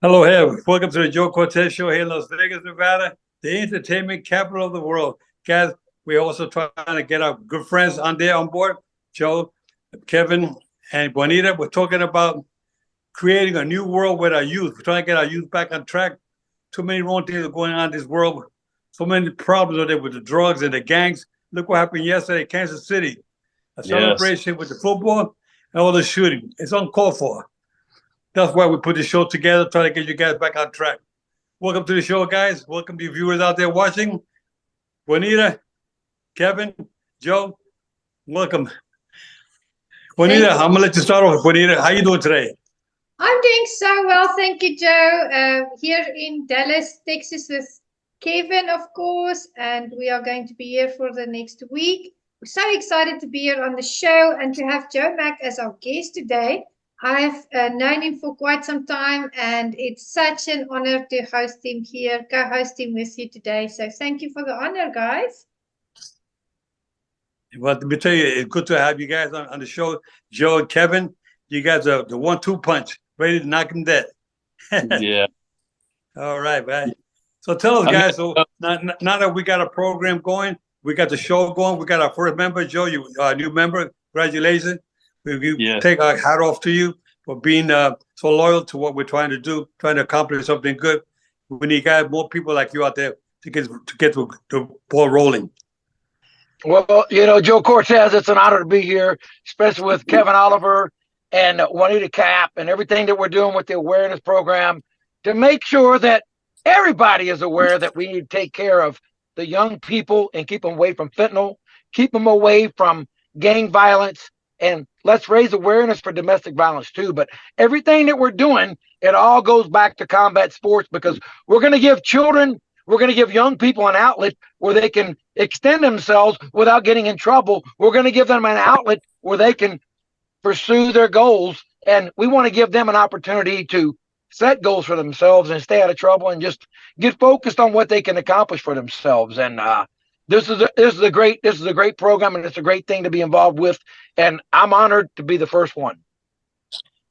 Hello, here. Welcome to the Joe Cortez Show here in Las Vegas, Nevada, the entertainment capital of the world. Guys, we're also trying to get our good friends on board. Joe, Kevin, and Juanita. We're talking about creating a new world with our youth. We're trying to get our youth back on track. Too many wrong things are going on in this world. So many problems are there with the drugs and the gangs. Look what happened yesterday in Kansas City. A celebration with the football and all the shooting. It's uncalled for. That's why we put the show together, trying to get you guys back on track. Welcome to the show, guys. Welcome to the viewers out there watching. Juanita, Kevin, Joe, welcome. Juanita, I'm going to let you start off. Juanita, how you doing today? I'm doing so well, thank you, Joe. Here in Dallas, Texas with Kevin, of course, and we are going to be here for the next week. We're so excited to be here on the show and to have Joe Mack as our guest today. I've known him for quite some time, and it's such an honor to host him here, co-host him with you today. So thank you for the honor, guys. Well, let me tell you, it's good to have you guys on the show. Joe and Kevin, you guys are the 1-2 punch, ready to knock him dead. Yeah. All right, man. So tell us, guys, so now that we got a program going, we got the show going, we got our first member, Joe, you new member. Congratulations. We take our hat off to you for being so loyal to what we're trying to do, trying to accomplish something good. We need guys, more people like you out there to get the ball rolling. Well, Joe Cortez, it's an honor to be here, especially with Kevin Oliver and Juanita Kapp and everything that we're doing with the awareness program to make sure that everybody is aware that we need to take care of the young people and keep them away from fentanyl, keep them away from gang violence, and let's raise awareness for domestic violence too. But everything that we're doing, it all goes back to combat sports, because we're going to give children, we're going to give young people an outlet where they can extend themselves without getting in trouble. We're going to give them an outlet where they can pursue their goals. And we want to give them an opportunity to set goals for themselves and stay out of trouble and just get focused on what they can accomplish for themselves. And this is a great program, and it's a great thing to be involved with. And I'm honored to be the first one.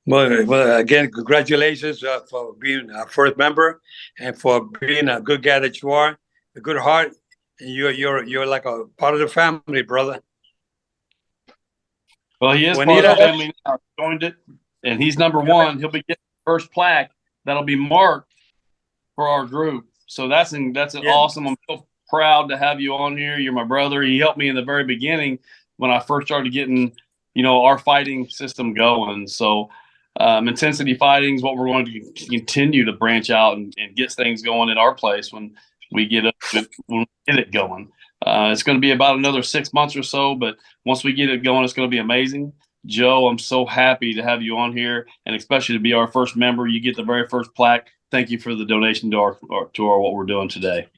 Well, again, congratulations for being our first member and for being a good guy that you are, a good heart, and you're like a part of the family, brother. Well, he is part of the family now. Joined it, and he's number one. He'll be getting the first plaque that'll be marked for our group. So that's awesome. I'm so proud to have you on here. You're my brother. You helped me in the very beginning when I first started getting, our fighting system going. So intensity fighting is what we're going to continue to branch out and get things going in our place when we get it going. It's going to be about another 6 months or so, but once we get it going, it's going to be amazing. Joe, I'm so happy to have you on here, and especially to be our first member. You get the very first plaque. Thank you for the donation to our what we're doing today.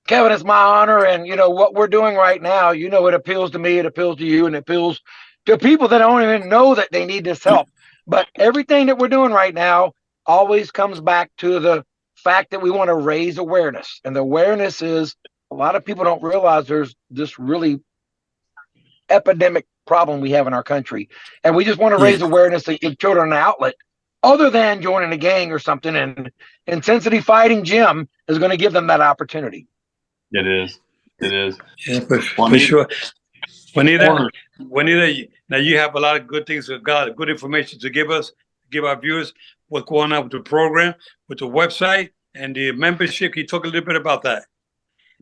Kevin, it's my honor, and what we're doing right now, it appeals to me, it appeals to you, and it appeals to people that don't even know that they need this help. But everything that we're doing right now always comes back to the fact that we want to raise awareness. And the awareness is, a lot of people don't realize there's this really epidemic problem we have in our country. And we just want to raise awareness to give children an outlet other than joining a gang or something. And Intensity Fighting Gym is going to give them that opportunity. It is. Yeah, for sure. Juanita, now you have a lot of good things, good information to give our viewers what's going on with the program, with the website, and the membership. Can you talk a little bit about that?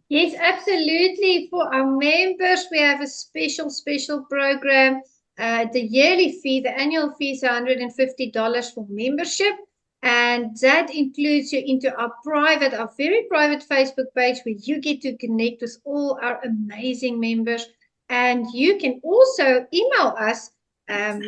Yes, absolutely. For our members, we have a special program. The yearly fee, the annual fee is $150 for membership. And that includes you into our very private Facebook page, where you get to connect with all our amazing members. And you can also email us, and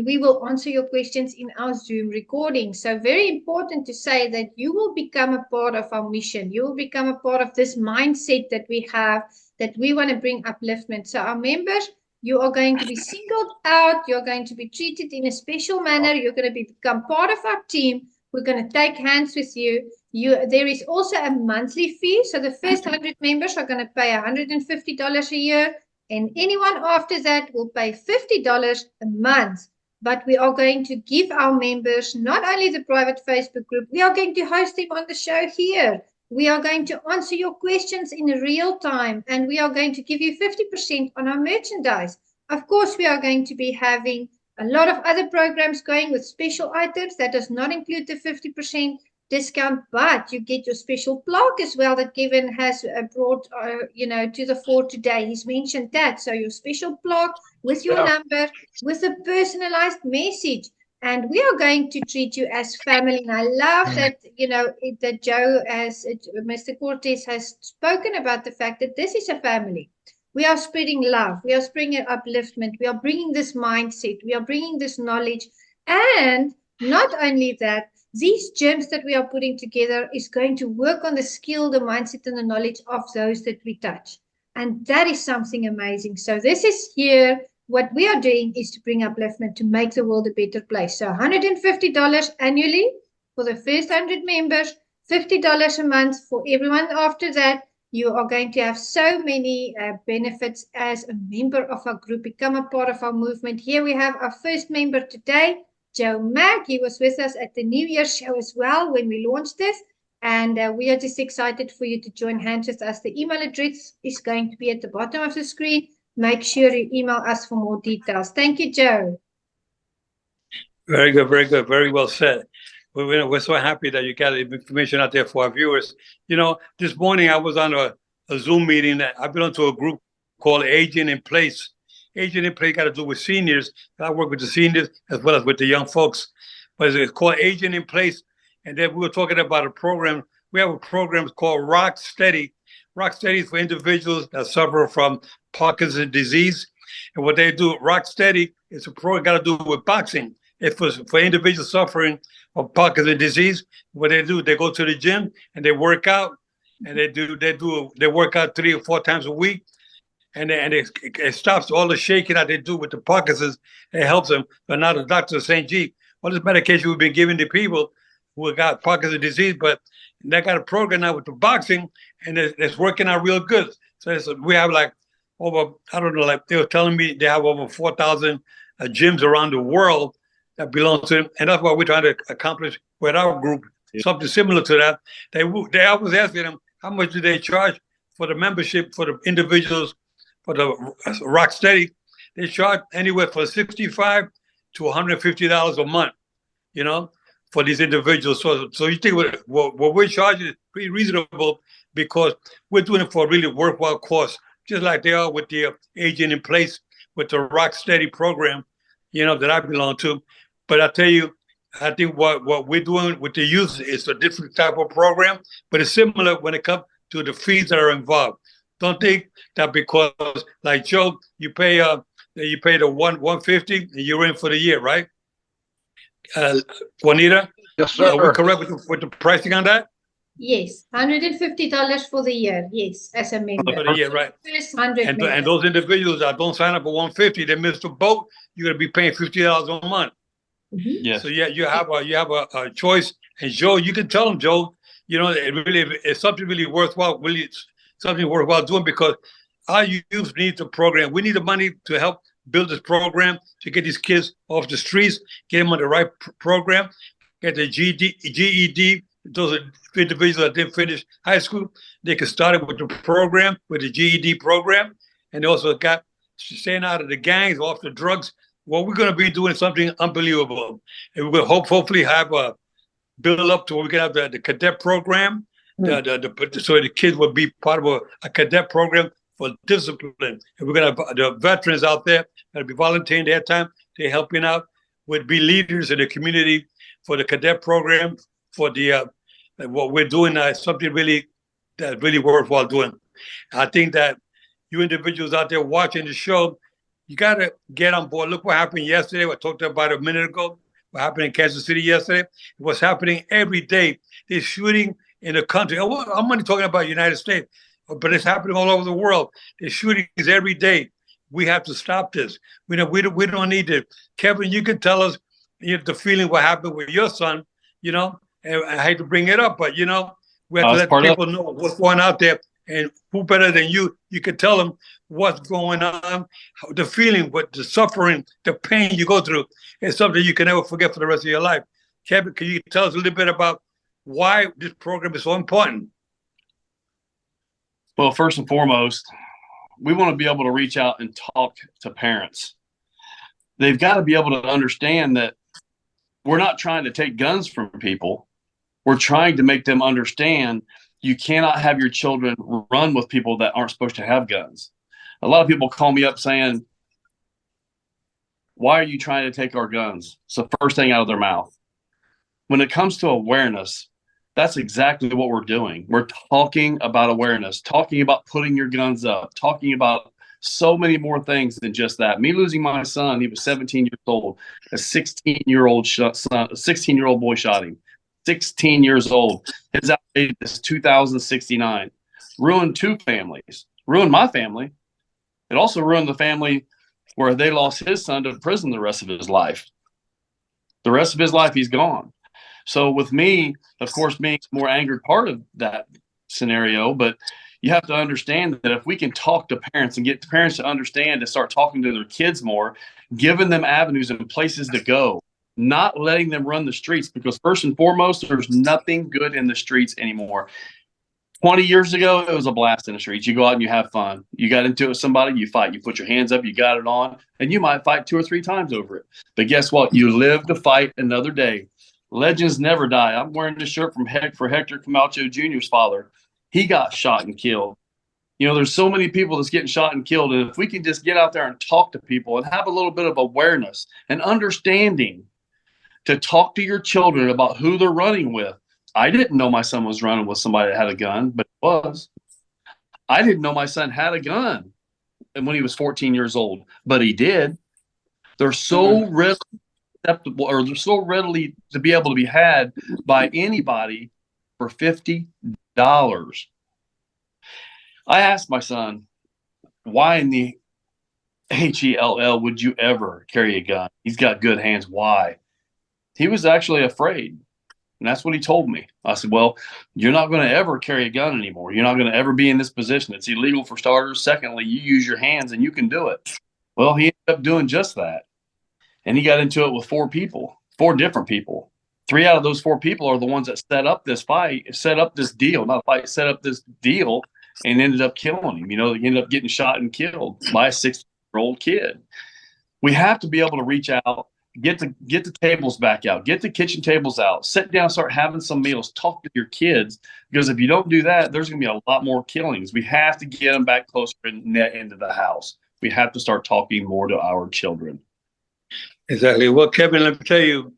we will answer your questions in our Zoom recording. So very important to say that you will become a part of our mission. You will become a part of this mindset that we have, that we want to bring upliftment. So our members, you are going to be singled out. You're going to be treated in a special manner. You're going to become part of our team. We're going to take hands with you. There is also a monthly fee. So the first 100 members are going to pay $150 a year. And anyone after that will pay $50 a month. but we are going to give our members not only the private Facebook group, we are going to host them on the show here. We are going to answer your questions in real time, and we are going to give you 50% on our merchandise. Of course, we are going to be having a lot of other programs going with special items. That does not include the 50% discount, but you get your special blog as well that Kevin has brought to the fore today. He's mentioned that. So your special blog with your number, with a personalized message, and we are going to treat you as family. And I love that, that Joe, as Mr. Cortez, has spoken about the fact that this is a family. We are spreading love. We are spreading upliftment. We are bringing this mindset. We are bringing this knowledge. And not only that, these gyms that we are putting together is going to work on the skill, the mindset, and the knowledge of those that we touch. And that is something amazing. So this is here. What we are doing is to bring upliftment to make the world a better place. So $150 annually for the first 100 members, $50 a month for everyone after that. You are going to have so many benefits as a member of our group. Become a part of our movement. Here we have our first member today, Joe Mack. He was with us at the New Year's show as well when we launched this. And we are just excited for you to join hands with us. The email address is going to be at the bottom of the screen. Make sure you email us for more details. Thank you, Joe. Very good, very good. Very well said. We're so happy that you got the information out there for our viewers. This morning I was on a Zoom meeting. I belong to a group called Aging in Place. Aging in Place got to do with seniors. I work with the seniors as well as with the young folks. But it's called Aging in Place. And then we were talking about a program. We have a program called Rock Steady. Rock Steady is for individuals that suffer from Parkinson's disease. And what they do, Rock Steady, is a program got to do with boxing. It's for individuals suffering from Parkinson's disease. What they do, they go to the gym and they work out, and they work out 3 or 4 times a week, and it stops all the shaking that they do with the Parkinson's. It helps them. But now the doctor is saying, "Gee, all this medication we've been giving to people who got Parkinson's disease, but they got a program now with the boxing, and it's working out real good." So we have like over, I don't know, like they were telling me they have over 4,000 gyms around the world that belong to them, and that's what we're trying to accomplish with our group. Something similar to that. They always asking them, how much do they charge for the membership for the individuals for the Rock Steady? They charge anywhere from $65 to $150 a month, for these individuals. So you think what we're charging is pretty reasonable because we're doing it for a really worthwhile cause, just like they are with the Aging in Place with the Rock Steady program, that I belong to. But I tell you, I think what we're doing with the youth is a different type of program, but it's similar when it comes to the fees that are involved. Don't think that because, like Joe, you pay the $150 and you're in for the year, right? Juanita? Yes, sir. Are we correct with the pricing on that? Yes, $150 for the year. Yes, as a member. For the year, right? First 100 members. And those individuals that don't sign up for $150, they miss the boat. You're gonna be paying $50 a month. Mm-hmm. Yes. So you have a choice. And Joe, you can tell them, Joe, it's something really worthwhile, doing, because our youth need the program. We need the money to help build this program to get these kids off the streets, get them on the right program, get the GED. Those individuals that didn't finish high school, they can start with the program, with the GED program, and they also got staying out of the gangs, off the drugs. Well, we're going to be doing something unbelievable, and we're going to hopefully have a build up to where we can have the cadet program, so the kids will be part of a cadet program for discipline. And we're going to have the veterans out there that'll be volunteering their time. They're helping out, would be leaders in the community for the cadet program. For the what we're doing is something that's really worthwhile doing. I think that you individuals out there watching the show, you got to get on board. Look what happened yesterday. I talked about a minute ago. What happened in Kansas City yesterday? What's happening every day? They're shooting in the country. I'm only talking about the United States, but it's happening all over the world. There's shootings every day. We have to stop this. We don't need to. Kevin, you can tell us the feeling what happened with your son. And I hate to bring it up, but we have to let people know what's going out there. And who better than you? You can tell them what's going on, the feeling, what the suffering, the pain you go through. It's something you can never forget for the rest of your life. Kevin, can you tell us a little bit about why this program is so important? Well, first and foremost, we want to be able to reach out and talk to parents. They've got to be able to understand that we're not trying to take guns from people. We're trying to make them understand you cannot have your children run with people that aren't supposed to have guns. A lot of people call me up saying, why are you trying to take our guns? It's the first thing out of their mouth. When it comes to awareness, that's exactly what we're doing. We're talking about awareness, talking about putting your guns up, talking about so many more things than just that. Me losing my son, he was 17 years old. A 16-year-old boy shot him. 16 years old. His age is 2069. Ruined two families. Ruined my family. It also ruined the family where they lost his son to prison the rest of his life. The rest of his life, he's gone. So with me, of course, being a more angered part of that scenario, but you have to understand that if we can talk to parents and get the parents to understand to start talking to their kids more, giving them avenues and places to go, not letting them run the streets, because first and foremost, there's nothing good in the streets anymore. 20 years ago, it was a blast in the streets. You go out and you have fun. You got into it with somebody, you fight. You put your hands up, you got it on, and you might fight 2 or 3 times over it. But guess what? You live to fight another day. Legends never die. I'm wearing this shirt for Hector Camacho Jr.'s father. He got shot and killed. You know, there's so many people that's getting shot and killed. And if we can just get out there and talk to people and have a little bit of awareness and understanding to talk to your children about who they're running with. I didn't know my son was running with somebody that had a gun, but he was. I didn't know my son had a gun when he was 14 years old, but he did. They're so readily acceptable, or they're so readily to be able to be had by anybody for $50. I asked my son, why in the HELL would you ever carry a gun? He's got good hands. Why? He was actually afraid. And that's what he told me. I said, well, you're not going to ever carry a gun anymore. You're not going to ever be in this position. It's illegal for starters. Secondly, you use your hands and you can do it. Well, he ended up doing just that. And he got into it with 4 people, 4 different people. 3 out of those 4 people are the ones that set up this fight, set up this deal, not a fight, set up this deal and ended up killing him. You know, he ended up getting shot and killed by a 6-year-old kid. We have to be able to reach out, get the tables back out, get the kitchen tables out, sit down, start having some meals, talk to your kids, because if you don't do that, there's going to be a lot more killings. We have to get them back closer into the house. We have to start talking more to our children. Exactly. Well, Kevin, let me tell you,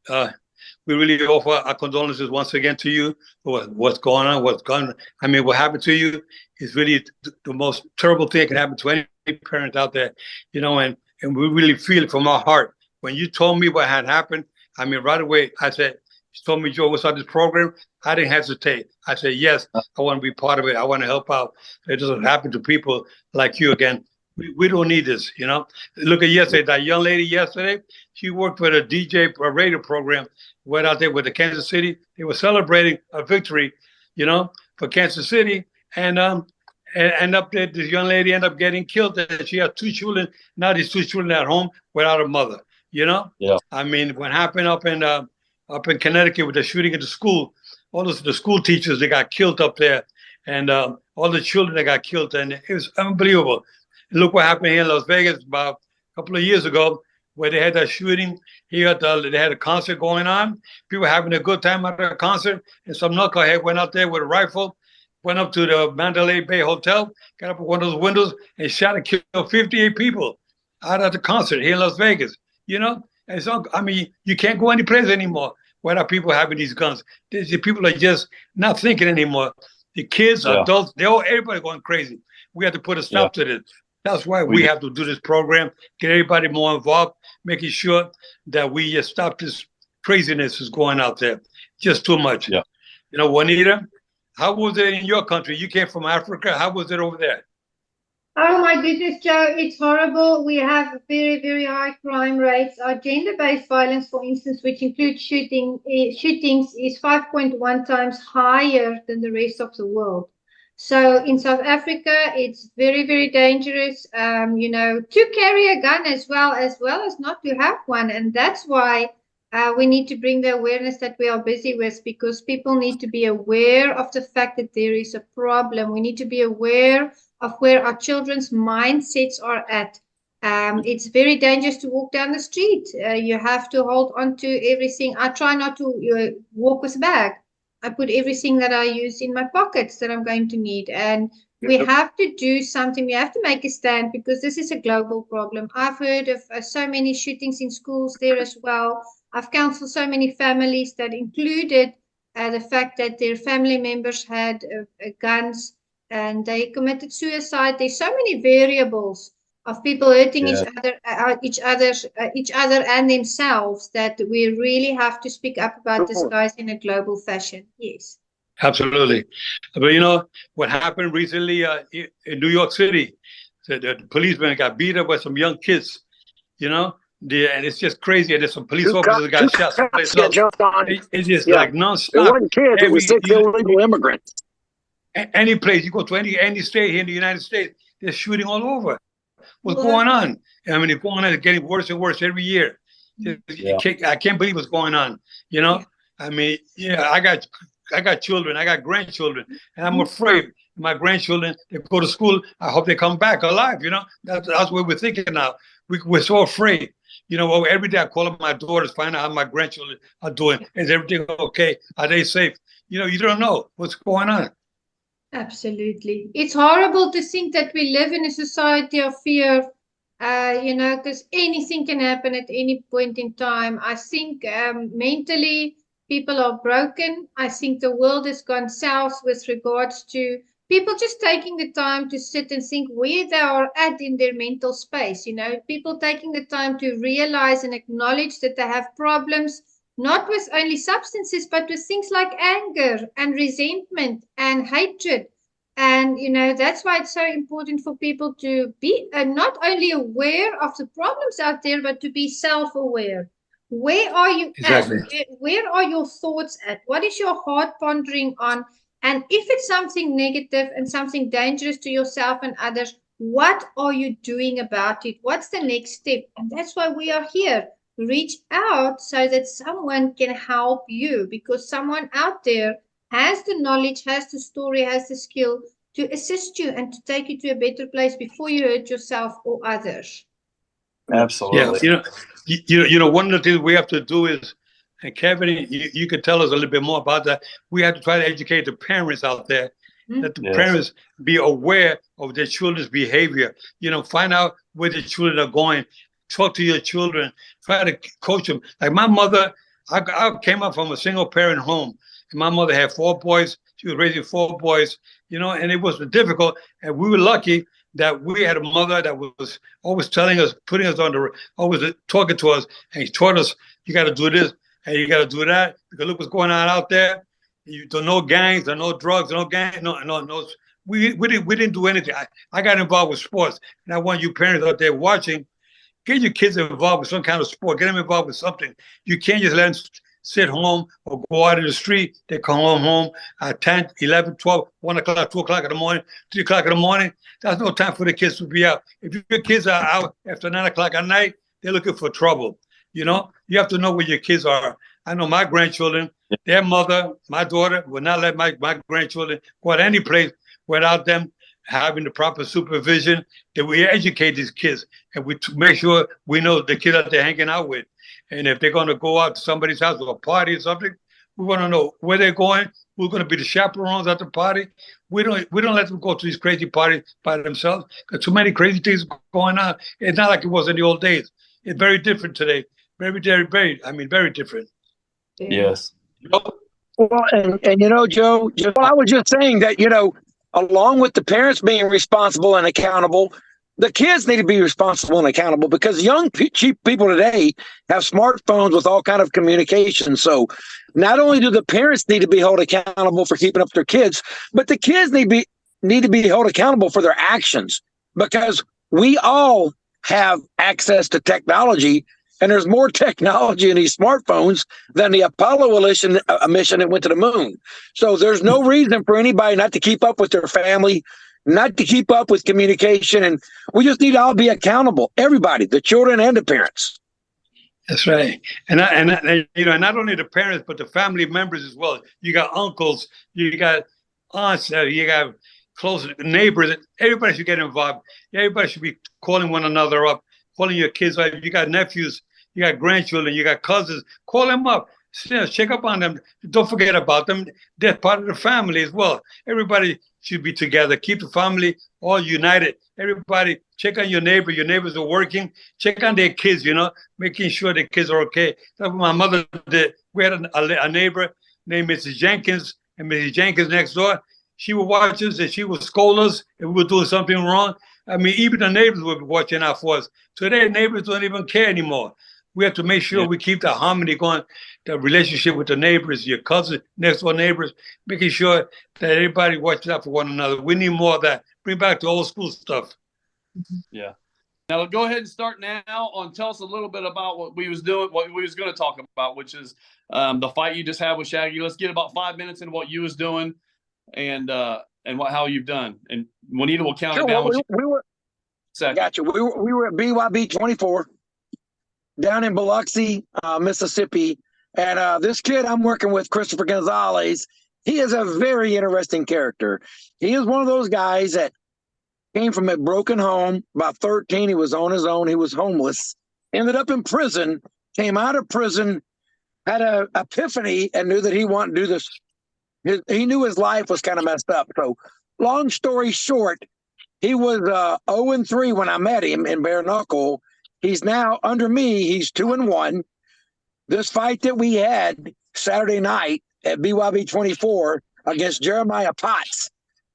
we really offer our condolences once again to you for what's going on, what happened to you is really the most terrible thing that can happen to any parent out there, you know, and we really feel it from our heart. When you told me what had happened, I mean, right away, I said, you told me, Joe, what's on this program? I didn't hesitate. I said, yes, I want to be part of it. I want to help out. It doesn't happen to people like you again. We don't need this, you know. Look at yesterday, that young lady yesterday, she worked with a DJ, a radio program, went out there with the Kansas City. They were celebrating a victory, you know, for Kansas City. And up there, this young lady ended up getting killed. And she has 2 children. Now these 2 children at home without a mother, you know. Yeah. I mean, what happened up in Connecticut with the shooting at the school, all the school teachers, they got killed up there. And all the children that got killed. And it was unbelievable. Look what happened here in Las Vegas about a couple of years ago, where they had that shooting. They had a concert going on. People having a good time at the concert, and some knucklehead went out there with a rifle, went up to the Mandalay Bay Hotel, got up at one of those windows, and shot and killed 58 people out at the concert here in Las Vegas. You know, and so I mean, you can't go any place anymore without people having these guns. The people are just not thinking anymore. The kids, adults, everybody going crazy. We have to put a stop to this. That's why we have to do this program, get everybody more involved, making sure that we just stop this craziness that's going out there. Just too much. Yeah. You know, Juanita, how was it in your country? You came from Africa. How was it over there? Oh my goodness, Joe, it's horrible. We have very, very high crime rates. Our gender-based violence, for instance, which includes shootings, is 5.1 times higher than the rest of the world. So in South Africa, it's very, very dangerous, to carry a gun as well as not to have one. And that's why we need to bring the awareness that we are busy with, because people need to be aware of the fact that there is a problem. We need to be aware of where our children's mindsets are at. It's very dangerous to walk down the street. You have to hold on to everything. I try not to walk with a bag. I put everything that I use in my pockets that I'm going to need. And we have to do something. We have to make a stand, because this is a global problem. I've heard of so many shootings in schools there as well. I've counseled so many families that included the fact that their family members had guns and they committed suicide. There's so many variables of people hurting each other and themselves, that we really have to speak up about this, guys, in a global fashion. Yes, absolutely. But what happened recently in New York City, the policeman got beat up by some young kids. And it's just crazy. There's some police officers that got shot. Jumped on. It's just like nonstop. It wasn't kids. It was 6 illegal immigrants. Any place you go to, any state here in the United States, they're shooting all over. What's going on? I mean, it's going on. It's getting worse and worse every year. I can't believe what's going on. I mean, I got children, I got grandchildren, and I'm afraid my grandchildren, they go to school. I hope they come back alive. That's what we're thinking now. We're so afraid. Every day I call up my daughters, find out how my grandchildren are doing. Is everything okay? Are they safe? You don't know what's going on. Absolutely. It's horrible to think that we live in a society of fear, because anything can happen at any point in time. I think mentally people are broken. I think the world has gone south with regards to people just taking the time to sit and think where they are at in their mental space. People taking the time to realize and acknowledge that they have problems, not with only substances, but with things like anger and resentment and hatred. And, that's why it's so important for people to be not only aware of the problems out there, but to be self-aware. Where are you at? Where are your thoughts at? What is your heart pondering on? And if it's something negative and something dangerous to yourself and others, what are you doing about it? What's the next step? And that's why we are here. Reach out so that someone can help you, because someone out there has the knowledge, has the story, has the skill to assist you and to take you to a better place before you hurt yourself or others. Absolutely. One of the things we have to do is, and Kevin, you could tell us a little bit more about that. We have to try to educate the parents out there, that the parents be aware of their children's behavior. Find out where the children are going. Talk to your children, try to coach them. Like my mother, I came up from a single parent home, and my mother had 4 boys. She was raising 4 boys, and it was difficult. And we were lucky that we had a mother that was always telling us, putting us always talking to us, and she taught us, you got to do this and you got to do that, because look what's going on out there. There's no gangs, there's no drugs, no gangs, no. We didn't do anything. I got involved with sports, and I want you parents out there watching, get your kids involved with some kind of sport. Get them involved with something. You can't just let them sit home or go out in the street. They come home at 10, 11, 12, 1 o'clock, 2 o'clock in the morning, 3 o'clock in the morning. That's no time for the kids to be out. If your kids are out after 9 o'clock at night, they're looking for trouble. You have to know where your kids are. I know my grandchildren, their mother, my daughter, will not let my grandchildren go out any place without them having the proper supervision, that we educate these kids and we make sure we know the kids that they're hanging out with. And if they're going to go out to somebody's house or a party or something, we want to know where they're going. We're going to be the chaperones at the party. We don't let them go to these crazy parties by themselves, because too many crazy things going on. It's not like it was in the old days. It's very different today. Very, very, very different. Yes. Well, and Joe, I was just saying that, along with the parents being responsible and accountable, the kids need to be responsible and accountable, because young cheap people today have smartphones with all kind of communication. So not only do the parents need to be held accountable for keeping up their kids, but the kids need to be held accountable for their actions, because we all have access to technology, And there's more technology in these smartphones than the Apollo mission that went to the moon. So there's no reason for anybody not to keep up with their family, not to keep up with communication. And we just need to all be accountable. Everybody, the children and the parents. That's right. And you know, not only the parents, but the family members as well. You got uncles, you got aunts, you got close neighbors. Everybody should get involved. Everybody should be calling one another up, calling your kids up. You got nephews, you got grandchildren, you got cousins. Call them up. Check up on them. Don't forget about them. They're part of the family as well. Everybody should be together. Keep the family all united. Everybody check on your neighbor. Your neighbors are working. Check on their kids, you know, making sure their kids are okay. That's what my mother did. We had a neighbor named Mrs. Jenkins, and Mrs. Jenkins next door, she would watch us and she would scold us if we were doing something wrong. I mean, even the neighbors would be watching out for us. Today, neighbors don't even care anymore. We have to make sure we keep the harmony going, the relationship with the neighbors, your cousins, next door neighbors, making sure that everybody watches out for one another. We need more of that. Bring back the old school stuff. Yeah. Now go ahead and start now on. Tell us a little bit about what we was doing, what we was going to talk about, which is the fight you just had with Shaggy. Let's get about 5 minutes into what you was doing, and how you've done. And Juanita will count it down. We were. Gotcha. We were at BYB 24 down in Biloxi, Mississippi, and this kid I'm working with, Christopher Gonzalez. He is a very interesting character. He is one of those guys that came from a broken home. About 13, he was on his own. He was homeless. Ended up in prison. Came out of prison. Had an epiphany and knew that he wanted to do this. He knew his life was kind of messed up. So, long story short, he was 0-3 when I met him in bare knuckle. He's now under me. He's 2-1. This fight that we had Saturday night at BYB 24 against Jeremiah Potts,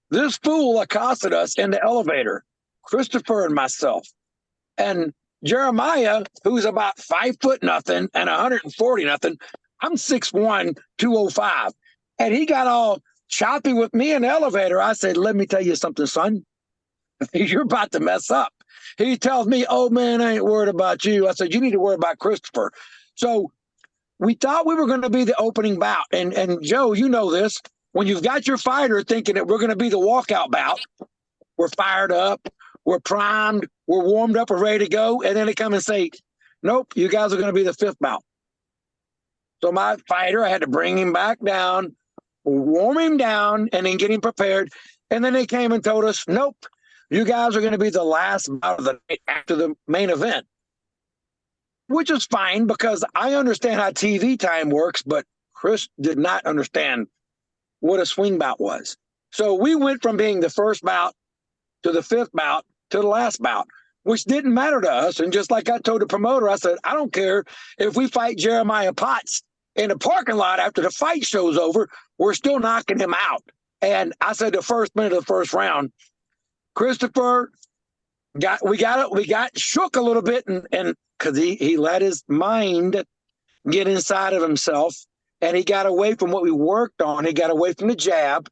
this fool accosted us in the elevator, Christopher and myself. And Jeremiah, who's about 5 foot nothing and 140 nothing, I'm 6'1", 205. And he got all choppy with me in the elevator. I said, let me tell you something, son. You're about to mess up. He tells me, oh, man, I ain't worried about you. I said, you need to worry about Christopher. So we thought we were going to be the opening bout. And Joe, you know this. When you've got your fighter thinking that we're going to be the walkout bout, we're fired up, we're primed, we're warmed up, we're ready to go. And then they come and say, nope, you guys are going to be the 5th bout. So my fighter, I had to bring him back down, warm him down, and then get him prepared. And then they came and told us, nope, you guys are going to be the last bout of the night after the main event, which is fine because I understand how TV time works, but Chris did not understand what a swing bout was. So we went from being the 1st bout to the 5th bout to the last bout, which didn't matter to us. And just like I told the promoter, I said, I don't care if we fight Jeremiah Potts in the parking lot after the fight show's over, we're still knocking him out. And I said the first minute of the first round, Christopher we got shook a little bit, and because he let his mind get inside of himself, and he got away from what we worked on. He got away from the jab,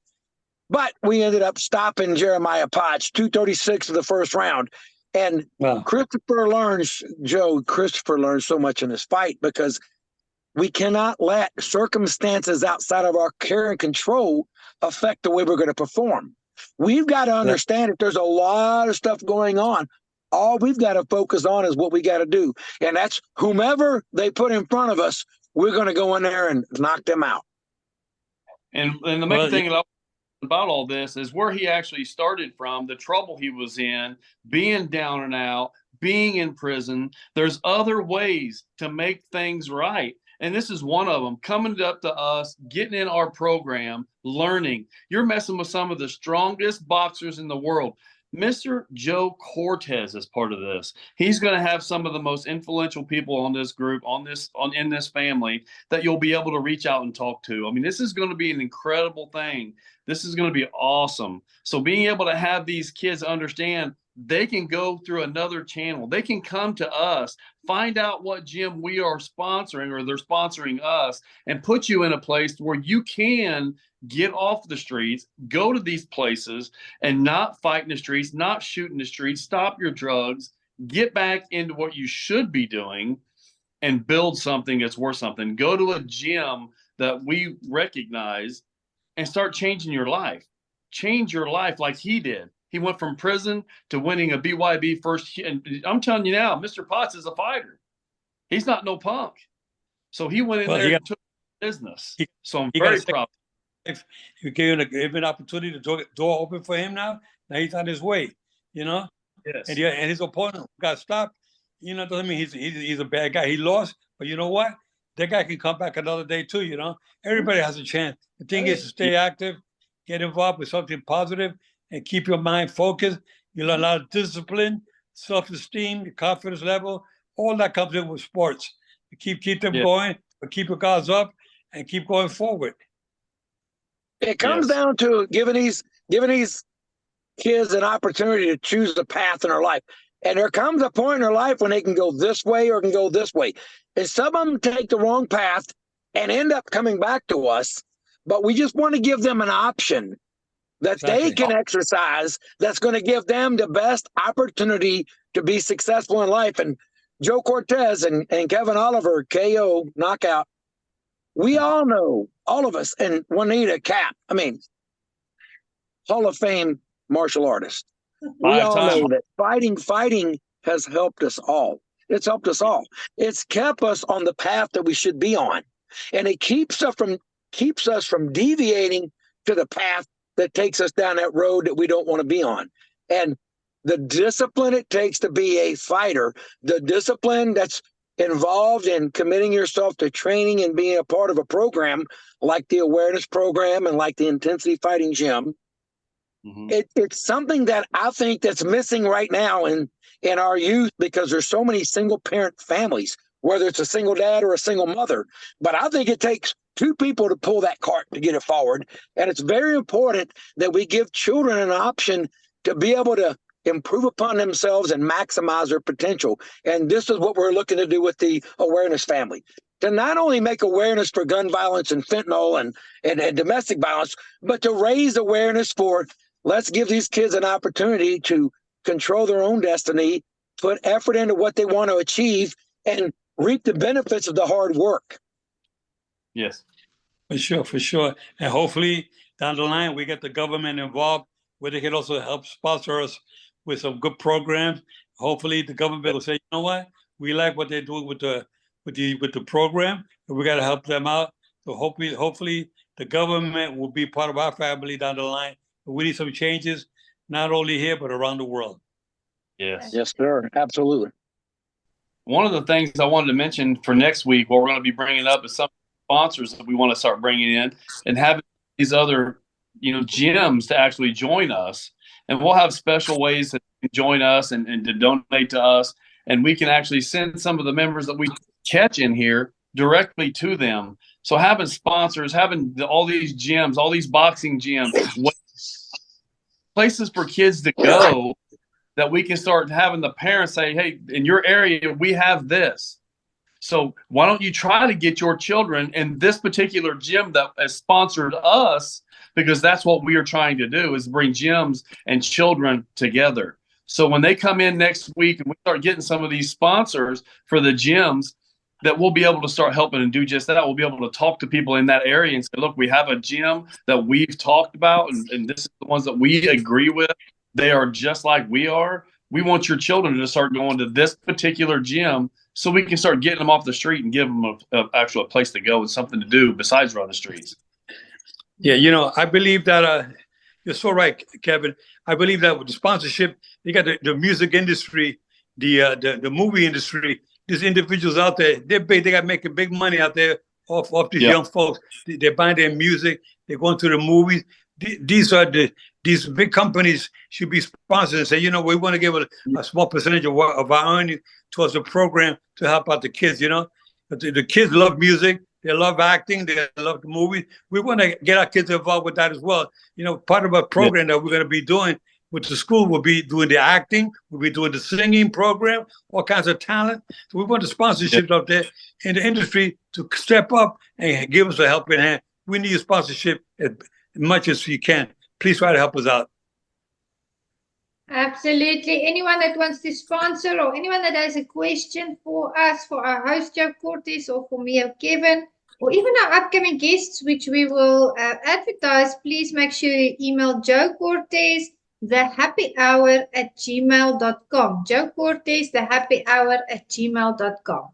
but we ended up stopping Jeremiah Potts, 236 of the first round. And wow. Christopher learns so much in this fight because we cannot let circumstances outside of our care and control affect the way we're going to perform. We've got to understand that there's a lot of stuff going on. All we've got to focus on is what we got to do. And that's whomever they put in front of us, we're going to go in there and knock them out. And the main thing about all this is where he actually started from, the trouble he was in, being down and out, being in prison. There's other ways to make things right. And this is one of them, coming up to us, getting in our program, learning. You're messing with some of the strongest boxers in the world. Mr. Joe Cortez is part of this. He's going to have some of the most influential people on this group, in this family that you'll be able to reach out and talk to. I mean, this is going to be an incredible thing. This is going to be awesome. So being able to have these kids understand they can go through another channel. They can come to us, find out what gym we are sponsoring or they're sponsoring us, and put you in a place where you can get off the streets, go to these places and not fight in the streets, not shoot in the streets, stop your drugs, get back into what you should be doing. and build something that's worth something. Go to a gym that we recognize and start changing your life. Change your life like he did. He went from prison to winning a BYB first. And I'm telling you now, Mr. Potts is a fighter. He's not no punk. So he went in there and took business. So I'm very proud. If you give him an opportunity to door open for him now he's on his way, you know? Yes. And his opponent got stopped, you know, doesn't mean he's a bad guy. He lost, but you know what? That guy can come back another day too, you know? Everybody has a chance. The thing is to stay active, get involved with something positive, and keep your mind focused. You learn a lot of discipline, self-esteem, your confidence level, all that comes in with sports. You keep them going, but keep your guards up and keep going forward. It comes down to giving these kids an opportunity to choose a path in their life. And there comes a point in their life when they can go this way or can go this way. And some of them take the wrong path and end up coming back to us. But we just want to give them an option that they can exercise that's going to give them the best opportunity to be successful in life. And Joe Cortez and Kevin Oliver, KO, knockout, we all know, all of us, and Juanita, Kapp, I mean, Hall of Fame martial artist. We all know that fighting has helped us all. It's helped us all. It's kept us on the path that we should be on. And it keeps us from deviating to the path that takes us down that road that we don't want to be on. And the discipline it takes to be a fighter, the discipline that's involved in committing yourself to training and being a part of a program like the awareness program and like the intensity fighting gym, it's something that I think that's missing right now in our youth, because there's so many single parent families, whether it's a single dad or a single mother. But I think it takes two people to pull that cart to get it forward. And it's very important that we give children an option to be able to improve upon themselves and maximize their potential. And this is what we're looking to do with the awareness family, to not only make awareness for gun violence and fentanyl and domestic violence, but to raise awareness for, let's give these kids an opportunity to control their own destiny, put effort into what they want to achieve, and reap the benefits of the hard work. Yes. For sure. And hopefully down the line, we get the government involved where they can also help sponsor us with some good programs. Hopefully the government will say, you know what, we like what they're doing with the program, and we got to help them out. So hopefully the government will be part of our family down the line. We need some changes, not only here, but around the world. Yes. Yes, sir. Absolutely. One of the things I wanted to mention for next week, what we're going to be bringing up is some sponsors that we want to start bringing in and having these other, gyms to actually join us. And we'll have special ways to join us and to donate to us. And we can actually send some of the members that we catch in here directly to them. So having sponsors, having all these gyms, all these boxing gyms, places for kids to go, that we can start having the parents say, hey, in your area, we have this. So why don't you try to get your children in this particular gym that has sponsored us? Because that's what we are trying to do, is bring gyms and children together. So when they come in next week and we start getting some of these sponsors for the gyms, that we'll be able to start helping and do just that. We'll be able to talk to people in that area and say, look, we have a gym that we've talked about, and this is the ones that we agree with. They are just like we are. We want your children to start going to this particular gym so we can start getting them off the street and give them a place to go and something to do besides run the streets. Yeah, I believe that you're so right, Kevin. I believe that with the sponsorship, you got the music industry, the movie industry. These individuals out there, they got making big money out there off these young folks. They're buying their music. They're going to the movies. These big companies should be sponsored and say, we want to give a small percentage of our earnings towards the program to help out the kids. The kids love music. They love acting. They love the movies. We want to get our kids involved with that as well. Part of our program that we're going to be doing with the school will be doing the acting. We'll be doing the singing program, all kinds of talent. So we want the sponsorship out there in the industry to step up and give us a helping hand. We need sponsorship as much as you can. Please try to help us out. Absolutely. Anyone that wants to sponsor or anyone that has a question for us, for our host Joe Cortez, or for me or Kevin, or even our upcoming guests, which we will advertise, please make sure you email Joe Cortez, thehappyhour@gmail.com. Joe Cortez, thehappyhour@gmail.com.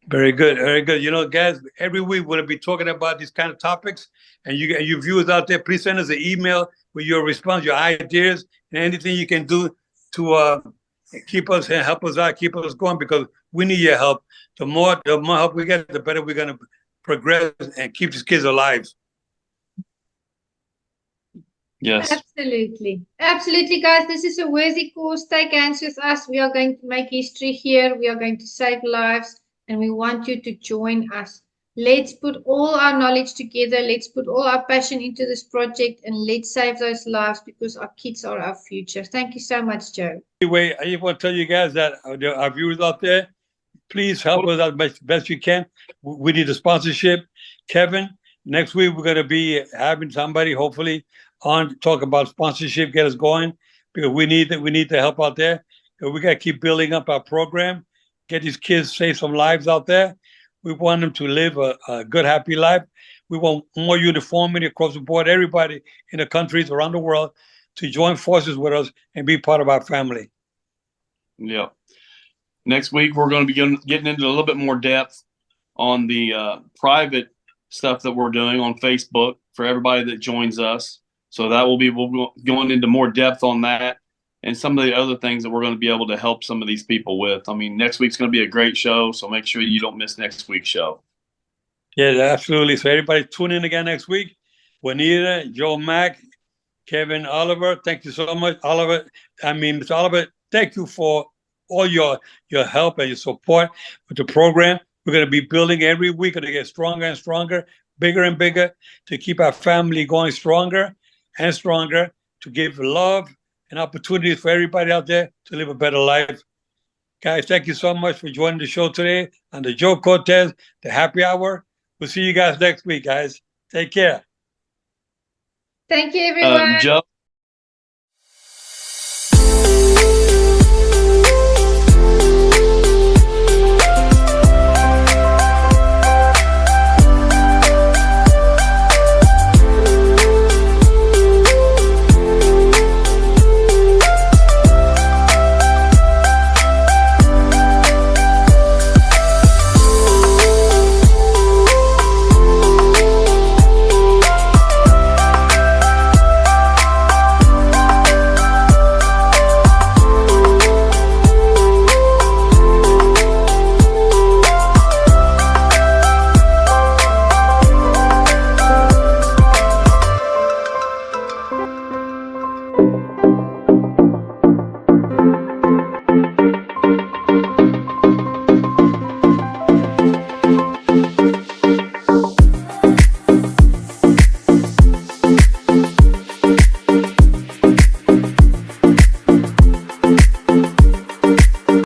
Very good, very good. You know, guys, every week we're going to be talking about these kind of topics. And you viewers out there, please send us an email with your response, your ideas, and anything you can do to keep us and help us out, keep us going, because we need your help. The more help we get, the better we're going to progress and keep these kids alive. Yes. Absolutely. Absolutely, guys. This is a worthy cause. Take hands with us. We are going to make history here. We are going to save lives, and we want you to join us. Let's put all our knowledge together. Let's put all our passion into this project, and let's save those lives, because our kids are our future. Thank you so much, Joe. Anyway, I just want to tell you guys that our viewers out there, please help us out best you can. We need a sponsorship. Kevin, next week we're going to be having somebody hopefully on to talk about sponsorship, get us going, because we need the help out there. We got to keep building up our program, get these kids, save some lives out there. We want them to live a good, happy life. We want more uniformity across the board, everybody in the countries around the world to join forces with us and be part of our family. Yeah. Next week, we're going to be getting into a little bit more depth on the private stuff that we're doing on Facebook for everybody that joins us. So we'll be going into more depth on that and some of the other things that we're going to be able to help some of these people with. I mean, next week's going to be a great show, so make sure you don't miss next week's show. Yeah, absolutely. So everybody tune in again next week. Juanita, Joe Mack, Kevin, Oliver, thank you so much. Mr. Oliver, thank you for all your help and your support with the program. We're going to be building every week, going to get stronger and stronger, bigger and bigger, to keep our family going stronger and stronger, to give love and opportunities for everybody out there to live a better life. Guys, thank you so much for joining the show today on the Joe Cortez, the Happy Hour. We'll see you guys next week, guys. Take care. Thank you, everyone. Joe,